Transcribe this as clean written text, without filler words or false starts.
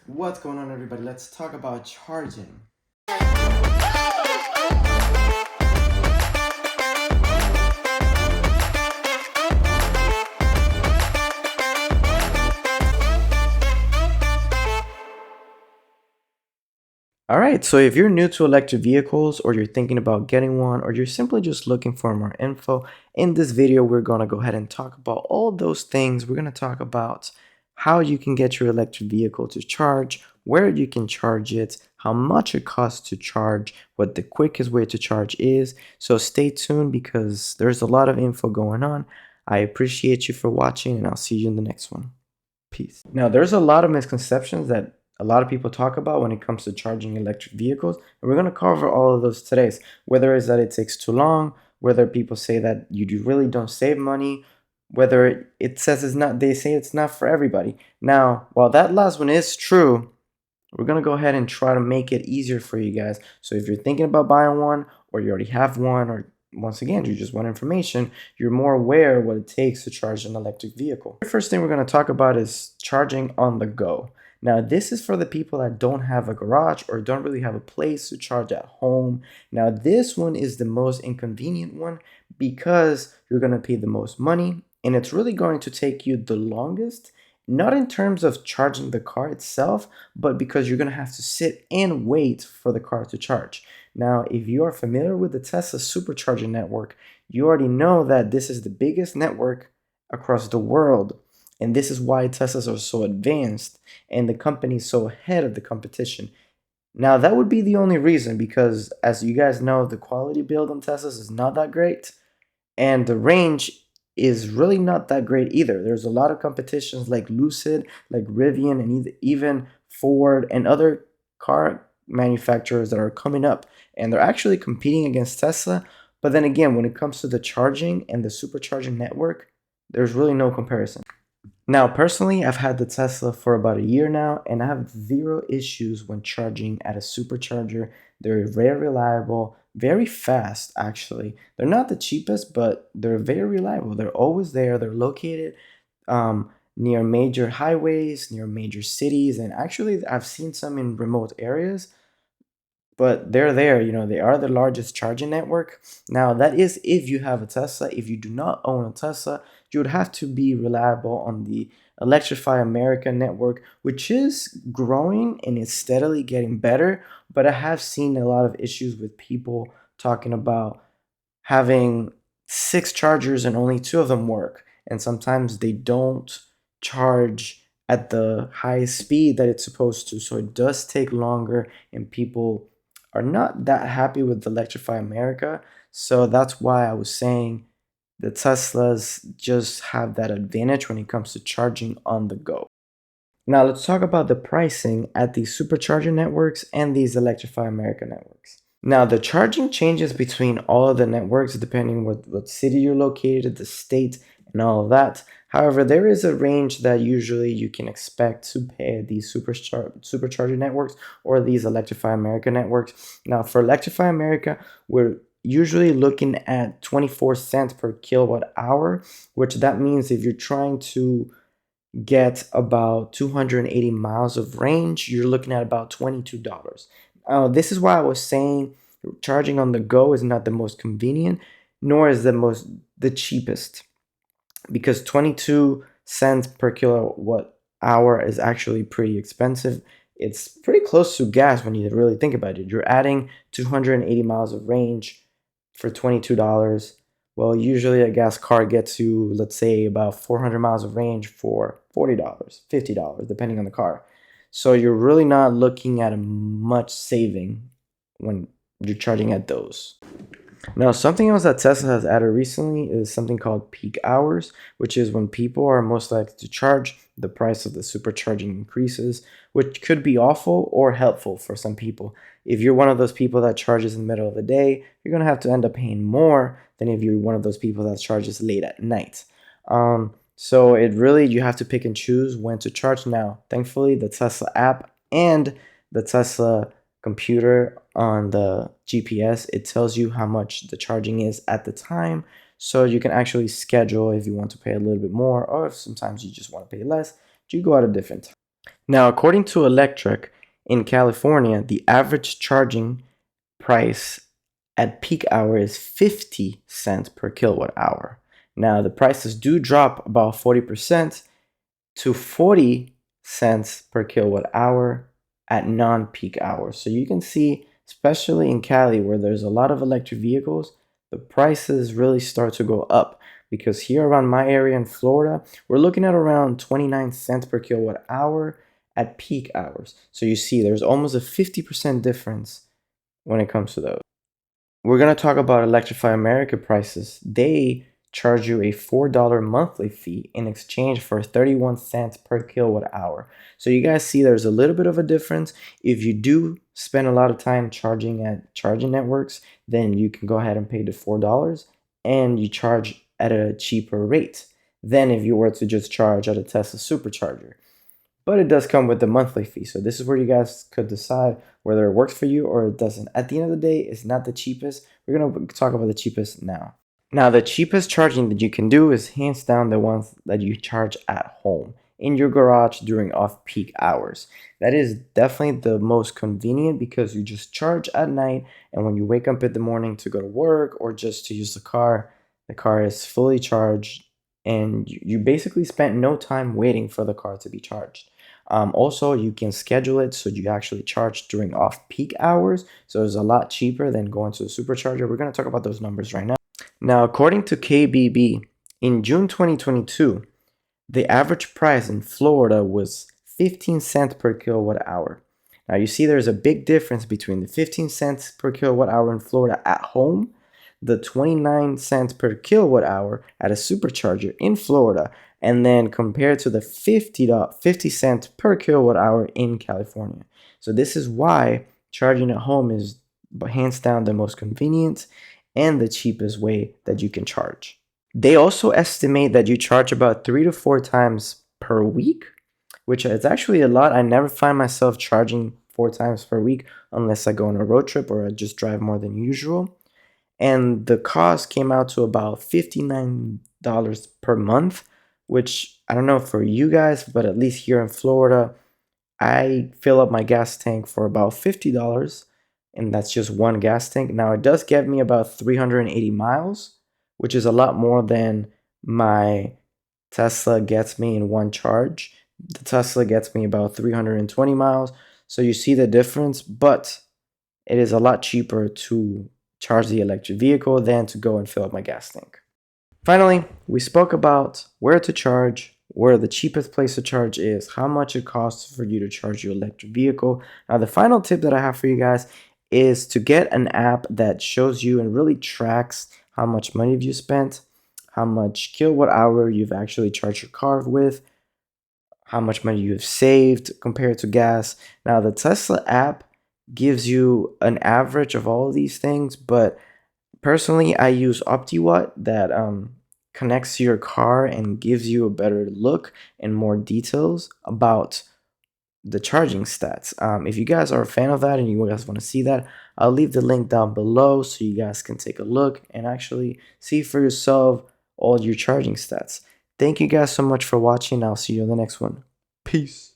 What's going on, everybody? Let's talk about charging. All right, so if you're new to electric vehicles or you're thinking about getting one or you're simply just looking for more info, in this video we're going to go ahead and talk about all those things. We're going to talk about how you can get your electric vehicle to charge, where you can charge it, how much it costs to charge, what the quickest way to charge is. So stay tuned because there's a lot of info going on. I appreciate you for watching and I'll see you in the next one. Peace. Now, there's a lot of misconceptions that a lot of people talk about when it comes to charging electric vehicles, and we're going to cover all of those today. Whether it's that it takes too long, whether people say that really don't save money, whether it says it's not, they say it's not for everybody. Now, while that last one is true, we're going to go ahead and try to make it easier for you guys. So if you're thinking about buying one, or you already have one, or once again, you just want information, you're more aware of what it takes to charge an electric vehicle. The first thing we're going to talk about is charging on the go. Now, this is for the people that don't have a garage or don't really have a place to charge at home. Now, this one is the most inconvenient one because you're going to pay the most money and it's really going to take you the longest, not in terms of charging the car itself, but because you're going to have to sit and wait for the car to charge. Now, if you are familiar with the Tesla supercharging network, you already know that this is the biggest network across the world. And this is why Teslas are so advanced and the company is so ahead of the competition. Now, that would be the only reason because, as you guys know, the quality build on Teslas is not that great. And the range is really not that great either. There's a lot of competitions like Lucid, like Rivian, and even Ford and other car manufacturers that are coming up. And they're actually competing against Tesla. But then again, when it comes to the charging and the supercharging network, there's really no comparison. Now, personally, I've had the Tesla for about a year now, and I have zero issues when charging at a supercharger. They're very reliable, very fast, actually. They're not the cheapest, but they're very reliable. They're always there. They're located near major highways, near major cities, and actually, I've seen some in remote areas, but they're there. They are the largest charging network. Now, that is if you have a Tesla. If you do not own a Tesla, you would have to be reliable on the Electrify America network, which is growing and is steadily getting better. But I have seen a lot of issues with people talking about having 6 chargers and only 2 of them work. And sometimes they don't charge at the highest speed that it's supposed to. So it does take longer, and people are not that happy with Electrify America. So that's why I was saying the Teslas just have that advantage when it comes to charging on the go. Now let's talk about the pricing at these supercharger networks and these Electrify America networks. Now the charging changes between all of the networks depending what city you're located, the state, and all of that. However, there is a range that usually you can expect to pay these supercharger networks or these Electrify America networks. Now for Electrify America, we're usually looking at 24 cents per kilowatt hour, which that means if you're trying to get about 280 miles of range, you're looking at about $22. This is why I was saying charging on the go is not the most convenient, nor is the cheapest, because 22 cents per kilowatt hour is actually pretty expensive. It's pretty close to gas when you really think about it. You're adding 280 miles of range for $22. Well, usually a gas car gets you, let's say, about 400 miles of range for $40, $50, depending on the car. So you're really not looking at a much saving when you're charging at those. Now, something else that Tesla has added recently is something called peak hours, which is when people are most likely to charge, the price of the supercharging increases, which could be awful or helpful for some people. If you're one of those people that charges in the middle of the day, you're going to have to end up paying more than if you're one of those people that charges late at night. So you have to pick and choose when to charge. Now, thankfully, the Tesla app and the Tesla computer on the GPS, it tells you how much the charging is at the time, so you can actually schedule if you want to pay a little bit more, or if sometimes you just want to pay less, you go at a different time. Now, according to Electric, in California, the average charging price at peak hour is 50 cents per kilowatt hour. Now, the prices do drop about 40% to 40 cents per kilowatt hour at non-peak hours. So you can see, especially in Cali, where there's a lot of electric vehicles, the prices really start to go up, because here around my area in Florida, we're looking at around 29 cents per kilowatt hour at peak hours. So you see there's almost a 50% difference when it comes to those. We're going to talk about Electrify America prices. They charge you a $4 monthly fee in exchange for 31 cents per kilowatt hour. So you guys see there's a little bit of a difference. If you do spend a lot of time charging at charging networks, then you can go ahead and pay the $4 and you charge at a cheaper rate than if you were to just charge at a Tesla supercharger. But it does come with the monthly fee. So this is where you guys could decide whether it works for you or it doesn't. At the end of the day, it's not the cheapest. We're going to talk about the cheapest now. Now, the cheapest charging that you can do is hands down the ones that you charge at home in your garage during off-peak hours. That is definitely the most convenient, because you just charge at night, and when you wake up in the morning to go to work or just to use the car is fully charged, and you basically spent no time waiting for the car to be charged. Also, you can schedule it so you actually charge during off-peak hours, so it's a lot cheaper than going to the supercharger. We're going to talk about those numbers right now. Now, according to KBB, in June 2022, the average price in Florida was 15 cents per kilowatt hour. Now, you see there's a big difference between the 15 cents per kilowatt hour in Florida at home, the 29 cents per kilowatt hour at a supercharger in Florida, and then compared to the 50 cents per kilowatt hour in California. So this is why charging at home is hands down the most convenient and the cheapest way that you can charge. They also estimate that you charge about 3 to 4 times per week, which is actually a lot. I never find myself charging 4 times per week unless I go on a road trip or I just drive more than usual. And the cost came out to about $59 per month, which I don't know for you guys, but at least here in Florida, I fill up my gas tank for about $50, and that's just one gas tank. Now, it does get me about 380 miles, which is a lot more than my Tesla gets me in one charge. The Tesla gets me about 320 miles. So you see the difference, but it is a lot cheaper to charge the electric vehicle than to go and fill up my gas tank. Finally, we spoke about where to charge, where the cheapest place to charge is, how much it costs for you to charge your electric vehicle. Now, the final tip that I have for you guys is to get an app that shows you and really tracks how much money you spent, how much kilowatt hour you've actually charged your car with, how much money you've saved compared to gas. Now, the Tesla app gives you an average of all of these things, but personally, I use OptiWatt that connects to your car and gives you a better look and more details about the charging stats. If you guys are a fan of that and you guys want to see that, I'll leave the link down below so you guys can take a look and actually see for yourself all your charging stats. Thank you guys so much for watching. I'll see you in the next one. Peace.